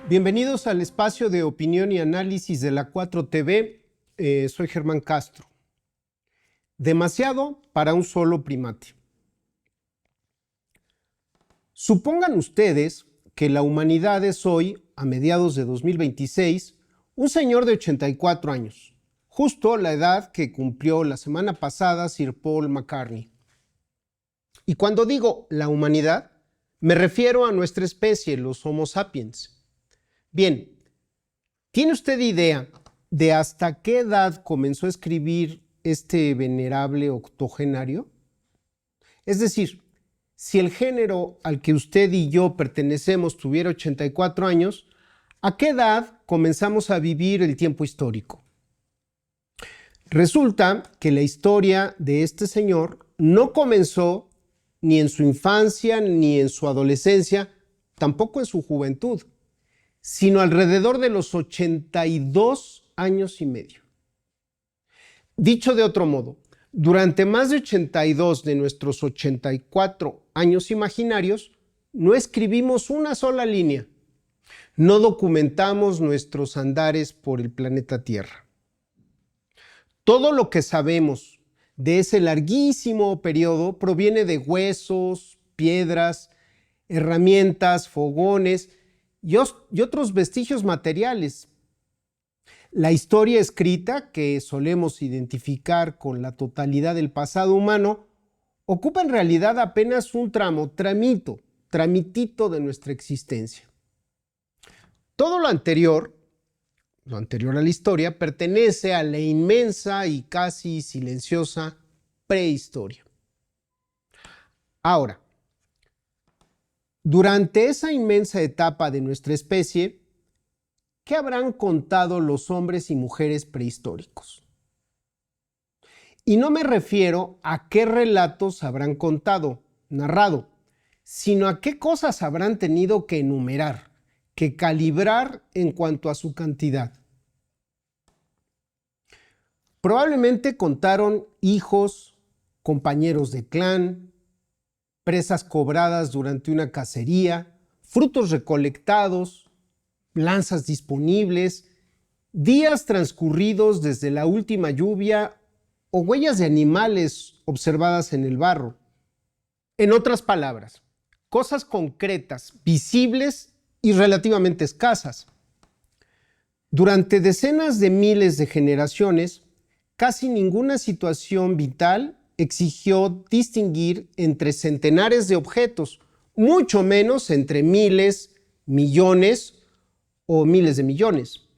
Bienvenidos al espacio de opinión y análisis de la 4TV. Soy Germán Castro. Demasiado para un solo primate. Supongan ustedes que la humanidad es hoy, a mediados de 2026, un señor de 84 años, justo la edad que cumplió la semana pasada Sir Paul McCartney. Y cuando digo la humanidad, me refiero a nuestra especie, los Homo sapiens. Bien, ¿tiene usted idea de hasta qué edad comenzó a escribir este venerable octogenario? Es decir, si el género al que usted y yo pertenecemos tuviera 84 años, ¿a qué edad comenzamos a vivir el tiempo histórico? Resulta que la historia de este señor no comenzó ni en su infancia ni en su adolescencia, tampoco en su juventud, sino alrededor de los 82 años y medio. Dicho de otro modo, durante más de 82 de nuestros 84 años imaginarios, no escribimos una sola línea, no documentamos nuestros andares por el planeta Tierra. Todo lo que sabemos de ese larguísimo periodo proviene de huesos, piedras, herramientas, fogones y otros vestigios materiales. La historia escrita, que solemos identificar con la totalidad del pasado humano, ocupa en realidad apenas un tramitito de nuestra existencia. Todo lo anterior a la historia, pertenece a la inmensa y casi silenciosa prehistoria. Ahora, durante esa inmensa etapa de nuestra especie, ¿qué habrán contado los hombres y mujeres prehistóricos? Y no me refiero a qué relatos habrán contado, narrado, sino a qué cosas habrán tenido que enumerar, que calibrar en cuanto a su cantidad. Probablemente contaron hijos, compañeros de clan, presas cobradas durante una cacería, frutos recolectados, lanzas disponibles, días transcurridos desde la última lluvia o huellas de animales observadas en el barro. En otras palabras, cosas concretas, visibles y relativamente escasas. Durante decenas de miles de generaciones, casi ninguna situación vital exigió distinguir entre centenares de objetos, mucho menos entre miles, millones o miles de millones.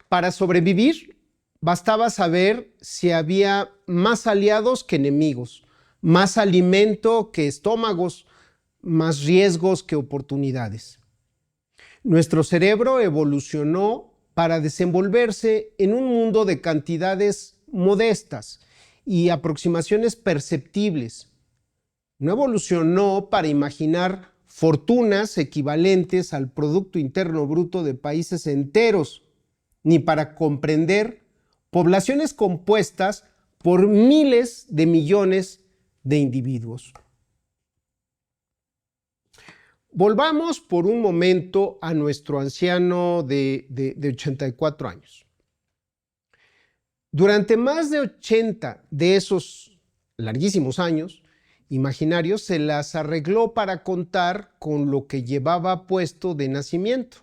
Para sobrevivir, bastaba saber si había más aliados que enemigos, más alimento que estómagos, más riesgos que oportunidades. Nuestro cerebro evolucionó para desenvolverse en un mundo de cantidades modestas y aproximaciones perceptibles. No evolucionó para imaginar fortunas equivalentes al Producto Interno Bruto de países enteros, ni para comprender poblaciones compuestas por miles de millones de individuos. Volvamos por un momento a nuestro anciano de 84 años. Durante más de 80 de esos larguísimos años imaginarios se las arregló para contar con lo que llevaba puesto de nacimiento,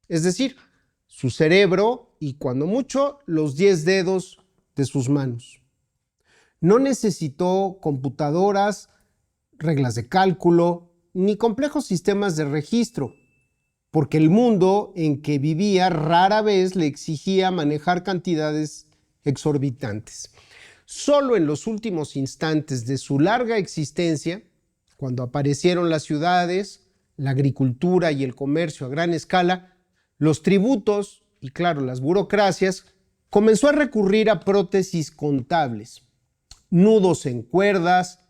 es decir, su cerebro y cuando mucho los 10 dedos de sus manos. No necesitó computadoras, reglas de cálculo, ni complejos sistemas de registro, porque el mundo en que vivía rara vez le exigía manejar cantidades exorbitantes. Solo en los últimos instantes de su larga existencia, cuando aparecieron las ciudades, la agricultura y el comercio a gran escala, los tributos y, claro, las burocracias, comenzó a recurrir a prótesis contables, nudos en cuerdas,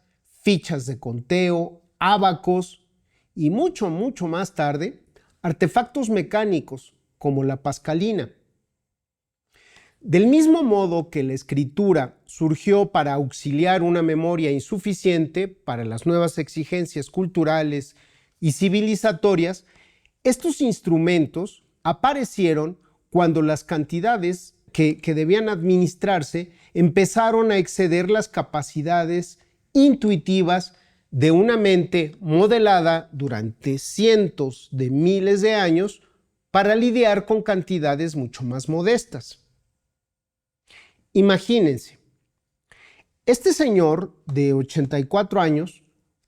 fichas de conteo, ábacos y mucho más tarde, artefactos mecánicos como la pascalina. Del mismo modo que la escritura surgió para auxiliar una memoria insuficiente para las nuevas exigencias culturales y civilizatorias, Estos instrumentos aparecieron cuando las cantidades que debían administrarse empezaron a exceder las capacidades intuitivas de una mente modelada durante cientos de miles de años para lidiar con cantidades mucho más modestas. Imagínense, este señor de 84 años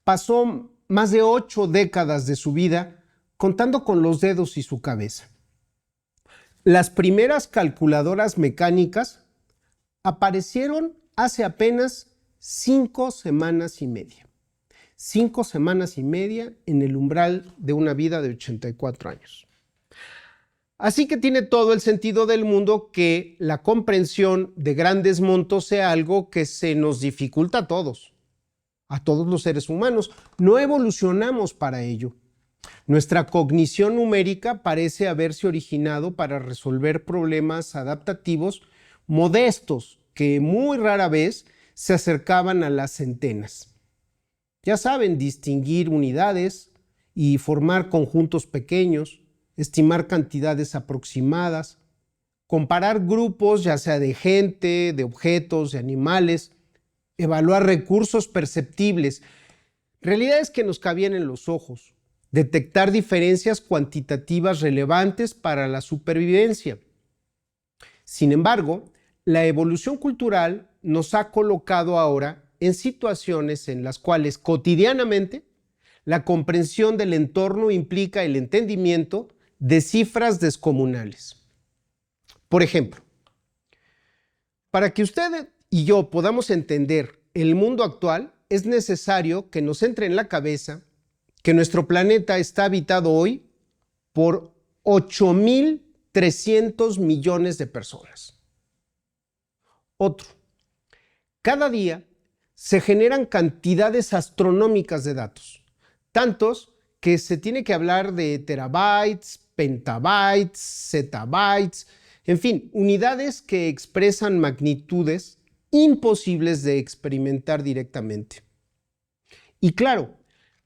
pasó más de 8 décadas de su vida contando con los dedos y su cabeza. Las primeras calculadoras mecánicas aparecieron hace apenas 5 semanas y media. 5 semanas y media en el umbral de una vida de 84 años. Así que tiene todo el sentido del mundo que la comprensión de grandes montos sea algo que se nos dificulta a todos los seres humanos. No evolucionamos para ello. Nuestra cognición numérica parece haberse originado para resolver problemas adaptativos modestos que muy rara vez se acercaban a las centenas. Ya saben, distinguir unidades y formar conjuntos pequeños, estimar cantidades aproximadas, comparar grupos ya sea de gente, de objetos, de animales, evaluar recursos perceptibles, realidades que nos cabían en los ojos, detectar diferencias cuantitativas relevantes para la supervivencia. Sin embargo, la evolución cultural nos ha colocado ahora en situaciones en las cuales cotidianamente la comprensión del entorno implica el entendimiento de cifras descomunales. Por ejemplo, para que usted y yo podamos entender el mundo actual, es necesario que nos entre en la cabeza que nuestro planeta está habitado hoy por 8.300 millones de personas. Otro, cada día se generan cantidades astronómicas de datos, tantos que se tiene que hablar de terabytes, petabytes, zettabytes, en fin, unidades que expresan magnitudes imposibles de experimentar directamente. Y claro,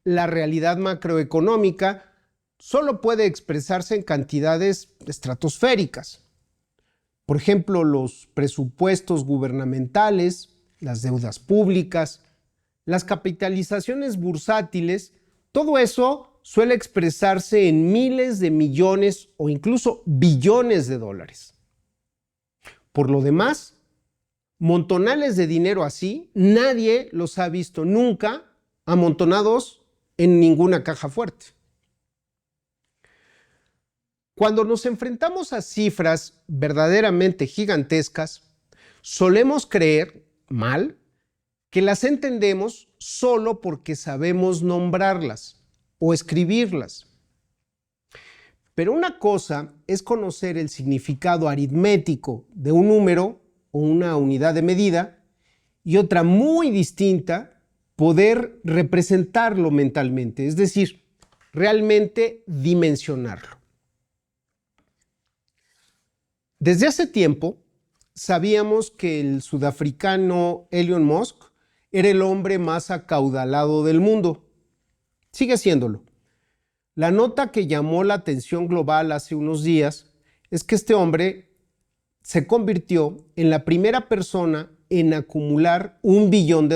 la realidad macroeconómica solo puede expresarse en cantidades estratosféricas. Por ejemplo, los presupuestos gubernamentales, las deudas públicas, las capitalizaciones bursátiles, todo eso suele expresarse en miles de millones o incluso billones de dólares. Por lo demás, montonales de dinero así, nadie los ha visto nunca amontonados en ninguna caja fuerte. Cuando nos enfrentamos a cifras verdaderamente gigantescas, solemos creer, mal, que las entendemos solo porque sabemos nombrarlas o escribirlas. Pero una cosa es conocer el significado aritmético de un número o una unidad de medida y otra muy distinta, poder representarlo mentalmente, es decir, realmente dimensionarlo. Desde hace tiempo sabíamos que el sudafricano Elon Musk era el hombre más acaudalado del mundo. Sigue siéndolo. La nota que llamó la atención global hace unos días es que este hombre se convirtió en la primera persona en acumular $1 billón.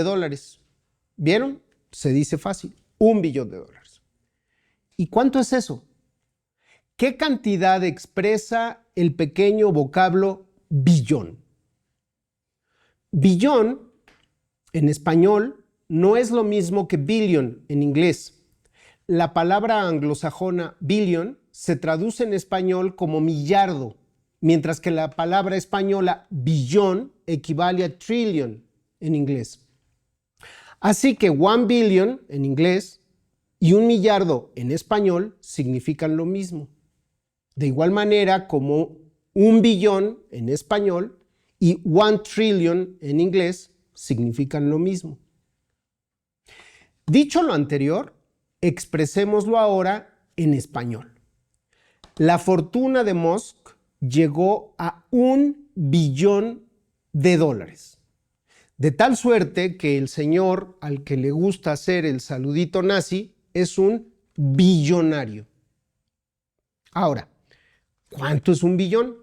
¿Vieron? Se dice fácil, $1 billón. ¿Y cuánto es eso? ¿Qué cantidad expresa el pequeño vocablo billón? Billón, en español, no es lo mismo que billion en inglés. La palabra anglosajona billion se traduce en español como millardo, mientras que la palabra española billón equivale a trillion en inglés. Así que 1 billion en inglés y 1 millardo en español significan lo mismo. De igual manera como 1 billón en español y 1 trillion en inglés significan lo mismo. Dicho lo anterior, expresémoslo ahora en español. La fortuna de Musk llegó a $1 billón. De tal suerte que el señor al que le gusta hacer el saludito nazi es un billonario. Ahora, ¿cuánto es un billón?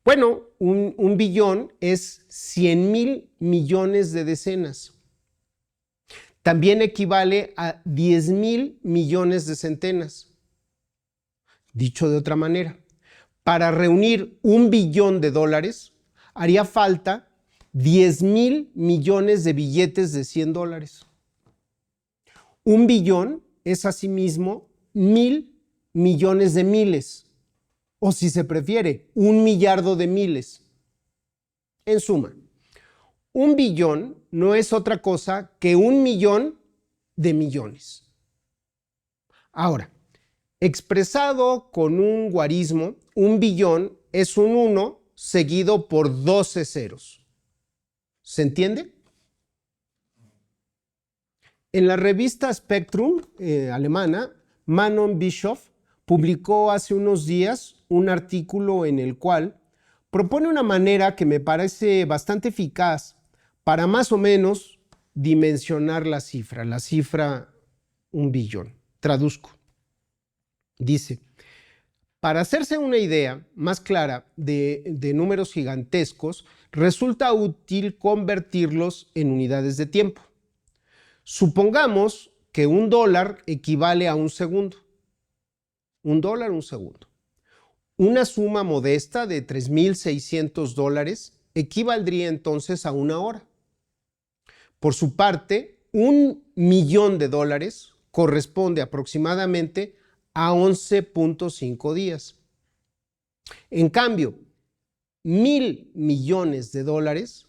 Bueno, un billón es 100,000 millones de decenas. También equivale a 10,000 millones de centenas. Dicho de otra manera, para reunir $1 billón haría falta 10,000 millones de billetes de $100. Un billón es asimismo 1,000 millones de miles, o si se prefiere, 1 millardo de miles. En suma, un billón no es otra cosa que 1 millón de millones. Ahora, expresado con un guarismo, un billón es un 1 seguido por 12 ceros. ¿Se entiende? En la revista Spectrum alemana, Manon Bischoff publicó hace unos días un artículo en el cual propone una manera que me parece bastante eficaz para más o menos dimensionar la cifra 1 billón. Traduzco. Dice, para hacerse una idea más clara de números gigantescos, resulta útil convertirlos en unidades de tiempo. Supongamos que $1 equivale a un segundo. $1, un segundo. Una suma modesta de $3,600 equivaldría entonces a una hora. Por su parte, $1 millón corresponde aproximadamente a 11.5 días. En cambio, $1,000 millones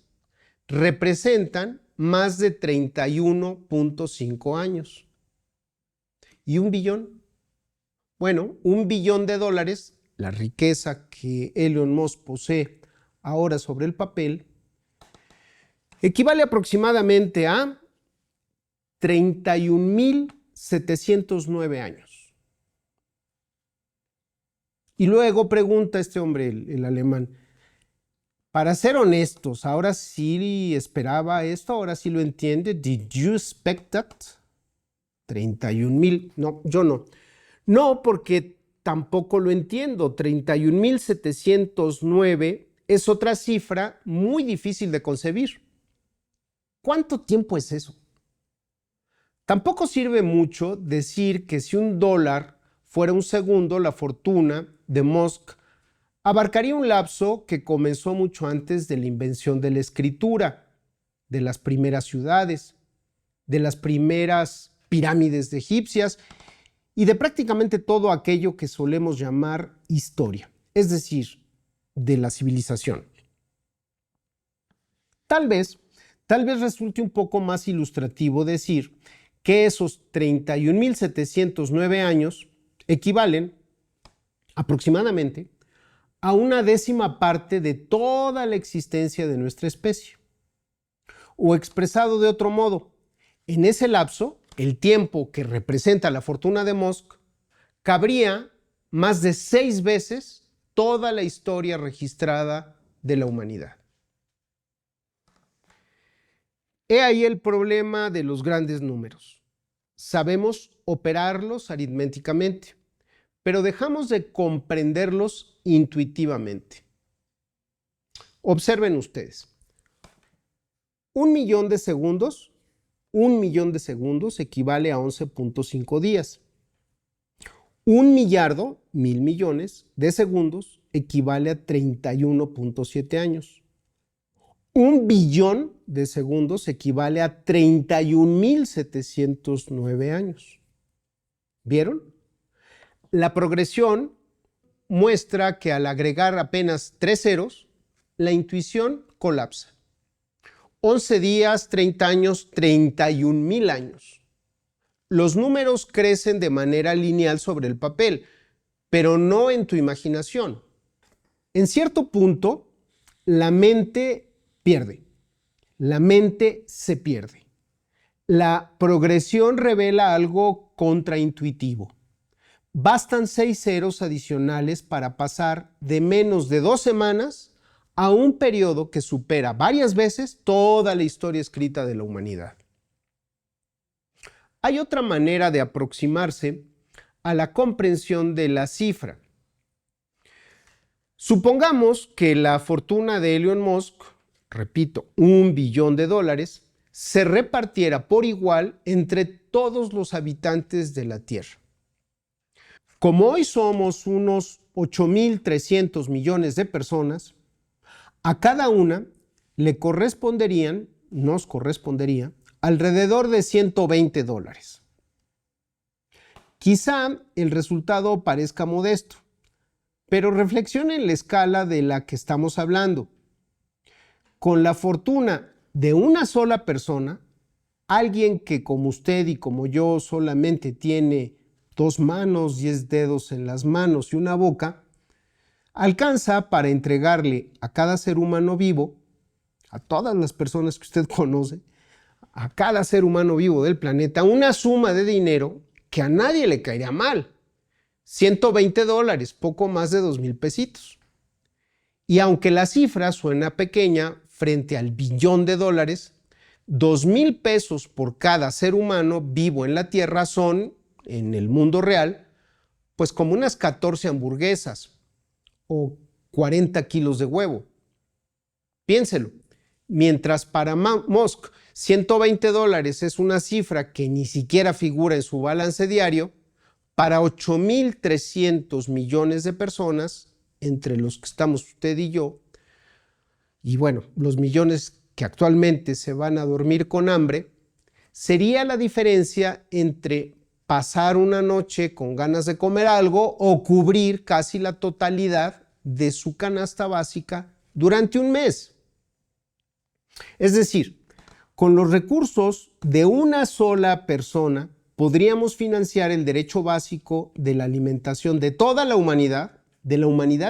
representan más de 31.5 años. ¿Y un billón? Bueno, $1 billón, la riqueza que Elon Musk posee ahora sobre el papel, equivale aproximadamente a 31,709 años. Y luego pregunta este hombre, el alemán, para ser honestos, ¿ahora sí esperaba esto? ¿Ahora sí lo entiende? ¿Did you expect that? 31,000. No, yo no. No, porque tampoco lo entiendo. 31,709 es otra cifra muy difícil de concebir. ¿Cuánto tiempo es eso? Tampoco sirve mucho decir que si $1 fuera un segundo, la fortuna de Musk abarcaría un lapso que comenzó mucho antes de la invención de la escritura, de las primeras ciudades, de las primeras pirámides egipcias y de prácticamente todo aquello que solemos llamar historia, es decir, de la civilización. Tal vez resulte un poco más ilustrativo decir que esos 31,709 años equivalen aproximadamente a una décima parte de toda la existencia de nuestra especie. O expresado de otro modo, en ese lapso, el tiempo que representa la fortuna de Musk cabría más de 6 veces toda la historia registrada de la humanidad. He ahí el problema de los grandes números. Sabemos operarlos aritméticamente, pero dejamos de comprenderlos intuitivamente. Observen ustedes. 1 millón de segundos equivale a 11.5 días. 1 millardo, 1,000 millones de segundos equivale a 31.7 años. 1 billón de segundos equivale a 31,709 años. ¿Vieron? La progresión muestra que al agregar apenas 3 ceros, la intuición colapsa. 11 días, 30 años, 31,000 años. Los números crecen de manera lineal sobre el papel, pero no en tu imaginación. En cierto punto, la mente pierde. La mente se pierde. La progresión revela algo contraintuitivo. Bastan 6 ceros adicionales para pasar de menos de 2 semanas a un periodo que supera varias veces toda la historia escrita de la humanidad. Hay otra manera de aproximarse a la comprensión de la cifra, Supongamos que la fortuna de Elon Musk, repito, $1 billón, se repartiera por igual entre todos los habitantes de la Tierra. Como hoy somos unos 8.300 millones de personas, a cada una nos correspondería alrededor de $120. Quizá el resultado parezca modesto, pero reflexione en la escala de la que estamos hablando. Con la fortuna de una sola persona, alguien que como usted y como yo solamente tiene 2 manos, 10 dedos en las manos y una boca, alcanza para entregarle a cada ser humano vivo, a todas las personas que usted conoce, a cada ser humano vivo del planeta, una suma de dinero que a nadie le caería mal. $120, poco más de 2,000 pesitos. Y aunque la cifra suena pequeña frente al billón de dólares, 2,000 pesos por cada ser humano vivo en la Tierra son, en el mundo real, pues como unas 14 hamburguesas o 40 kilos de huevo. Piénselo. Mientras para Musk $120 es una cifra que ni siquiera figura en su balance diario, para 8.300 millones de personas, entre los que estamos usted y yo, y bueno, los millones que actualmente se van a dormir con hambre, sería la diferencia entre pasar una noche con ganas de comer algo o cubrir casi la totalidad de su canasta básica durante un mes. Es decir, con los recursos de una sola persona podríamos financiar el derecho básico de la alimentación de toda la humanidad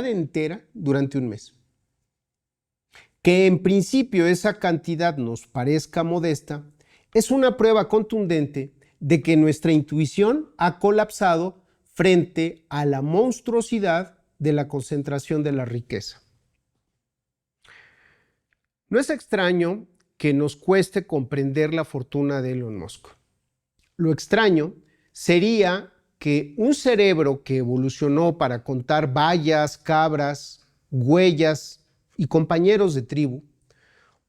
entera durante un mes. Que en principio esa cantidad nos parezca modesta es una prueba contundente de que nuestra intuición ha colapsado frente a la monstruosidad de la concentración de la riqueza. No es extraño que nos cueste comprender la fortuna de Elon Musk. Lo extraño sería que un cerebro que evolucionó para contar vallas, cabras, huellas y compañeros de tribu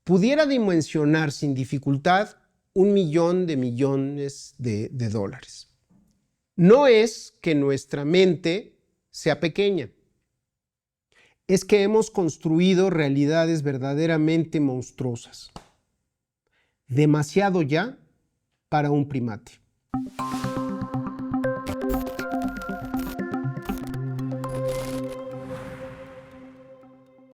pudiera dimensionar sin dificultad 1 millón de millones de dólares. No es que nuestra mente sea pequeña, es que hemos construido realidades verdaderamente monstruosas. Demasiado ya para un primate.